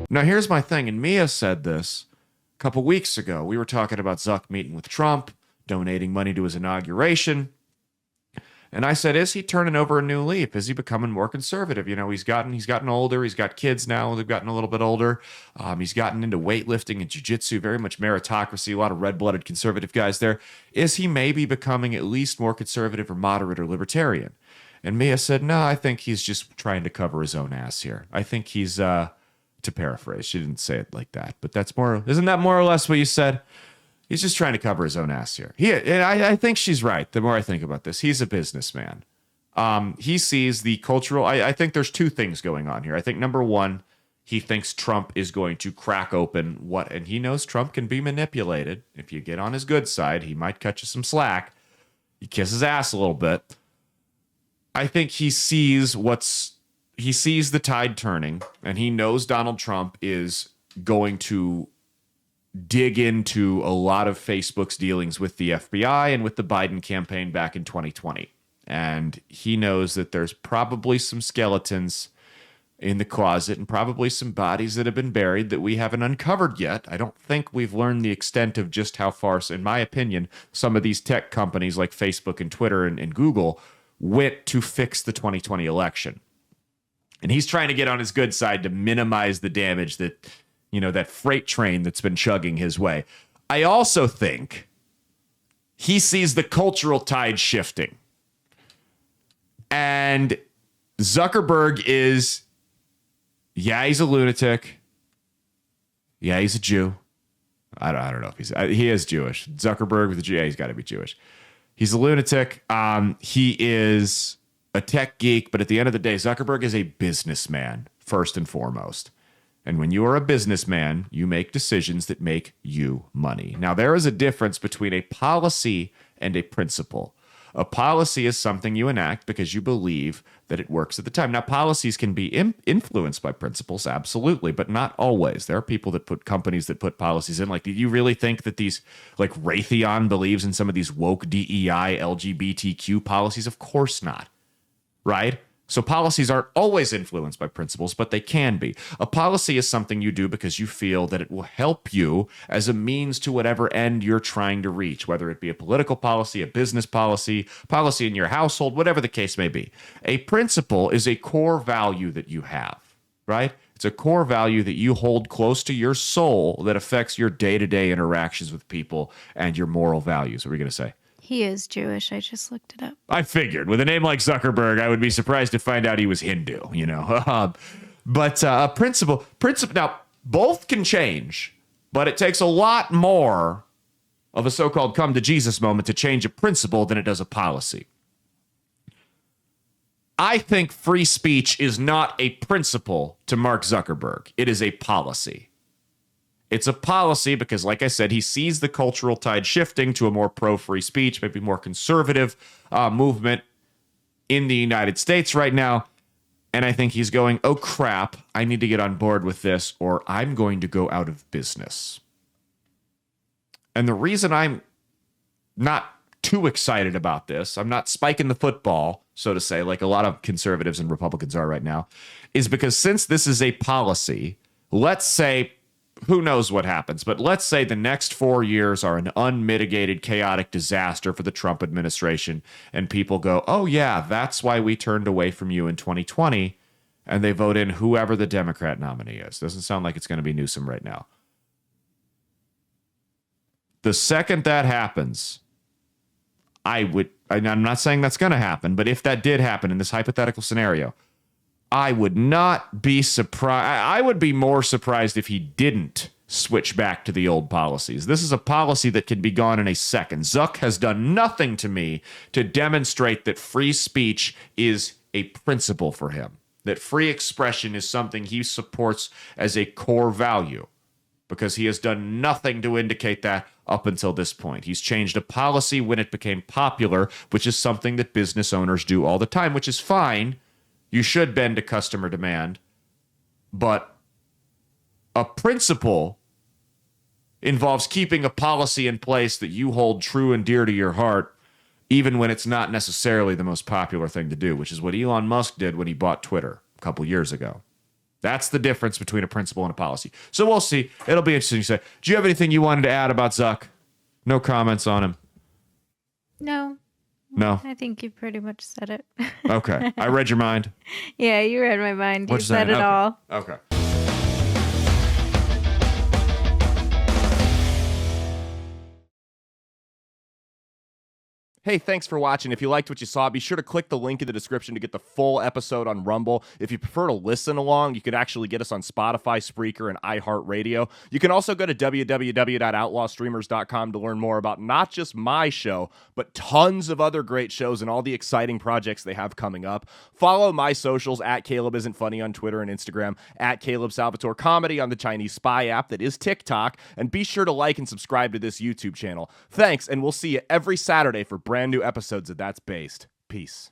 Now, here's my thing, and Mia said this a couple weeks ago. We were talking about Zuck meeting with Trump, donating money to his inauguration. And I said, is he turning over a new leaf? Is he becoming more conservative? You know, he's gotten older. He's got kids now. They've gotten a little bit older. He's gotten into weightlifting and jiu-jitsu, very much meritocracy, a lot of red-blooded conservative guys there. Is he maybe becoming at least more conservative or moderate or libertarian? And Mia said, no, I think he's just trying to cover his own ass here. I think he's, to paraphrase, she didn't say it like that, but isn't that more or less what you said? He's just trying to cover his own ass here. And I think she's right. The more I think about this, he's a businessman. He sees the cultural. I think there's two things going on here. I think number one, he thinks Trump is going to crack open and he knows Trump can be manipulated. If you get on his good side, he might cut you some slack. You kiss his ass a little bit. I think he sees the tide turning, and he knows Donald Trump is going to dig into a lot of Facebook's dealings with the FBI and with the Biden campaign back in 2020. And he knows that there's probably some skeletons in the closet and probably some bodies that have been buried that we haven't uncovered yet. I don't think we've learned the extent of just how far, in my opinion, some of these tech companies like Facebook and Twitter and Google went to fix the 2020 election. And he's trying to get on his good side to minimize the damage that, that freight train that's been chugging his way. I also think he sees the cultural tide shifting. And Zuckerberg is, he's a lunatic. Yeah, he's a Jew. I don't know if he is Jewish. Zuckerberg with a Jew, he's got to be Jewish. He's a lunatic. He is a tech geek, but at the end of the day, Zuckerberg is a businessman, first and foremost. And when you are a businessman, you make decisions that make you money. Now, there is a difference between a policy and a principle. A policy is something you enact because you believe that it works at the time. Now, policies can be influenced by principles, absolutely, but not always. There are people that put companies that put policies in. Like, do you really think that these, like Raytheon believes in some of these woke DEI, LGBTQ policies? Of course not, right? So policies aren't always influenced by principles, but they can be. A policy is something you do because you feel that it will help you as a means to whatever end you're trying to reach, whether it be a political policy, a business policy, policy in your household, whatever the case may be. A principle is a core value that you have, right? It's a core value that you hold close to your soul that affects your day-to-day interactions with people and your moral values. What are we going to say? He is Jewish. I just looked it up. I figured. With a name like Zuckerberg, I would be surprised to find out he was Hindu, But a principle. Now, both can change, but it takes a lot more of a so-called come to Jesus moment to change a principle than it does a policy. I think free speech is not a principle to Mark Zuckerberg. It is a policy. It's a policy because, like I said, he sees the cultural tide shifting to a more pro-free speech, maybe more conservative movement in the United States right now. And I think he's going, oh, crap, I need to get on board with this or I'm going to go out of business. And the reason I'm not too excited about this, I'm not spiking the football, so to say, like a lot of conservatives and Republicans are right now, is because since this is a policy, let's say, who knows what happens, but let's say the next 4 years are an unmitigated, chaotic disaster for the Trump administration, and people go, oh, yeah, that's why we turned away from you in 2020, and they vote in whoever the Democrat nominee is. Doesn't sound like it's going to be Newsom right now. The second that happens, I'm not saying that's going to happen, but if that did happen in this hypothetical scenario, I would not be surprised. I would be more surprised if he didn't switch back to the old policies. This is a policy that can be gone in a second. Zuck has done nothing to me to demonstrate that free speech is a principle for him, that free expression is something he supports as a core value, because he has done nothing to indicate that up until this point. He's changed a policy when it became popular, which is something that business owners do all the time, which is fine. You should bend to customer demand, but a principle involves keeping a policy in place that you hold true and dear to your heart, even when it's not necessarily the most popular thing to do, which is what Elon Musk did when he bought Twitter a couple years ago. That's the difference between a principle and a policy. So we'll see. It'll be interesting to say. Do you have anything you wanted to add about Zuck? No comments on him. No. No. I think you pretty much said it. Okay. I read your mind. Yeah, you read my mind. You What'd you say? said it Okay. all. Okay. Hey, thanks for watching. If you liked what you saw, be sure to click the link in the description to get the full episode on Rumble. If you prefer to listen along, you could actually get us on Spotify, Spreaker, and iHeartRadio. You can also go to www.outlawstreamers.com to learn more about not just my show, but tons of other great shows and all the exciting projects they have coming up. Follow my socials at Caleb Isn't Funny on Twitter and Instagram, at Caleb Salvatore Comedy on the Chinese spy app that is TikTok, and be sure to like and subscribe to this YouTube channel. Thanks, and we'll see you every Saturday for brand new episodes of That's Based. Peace.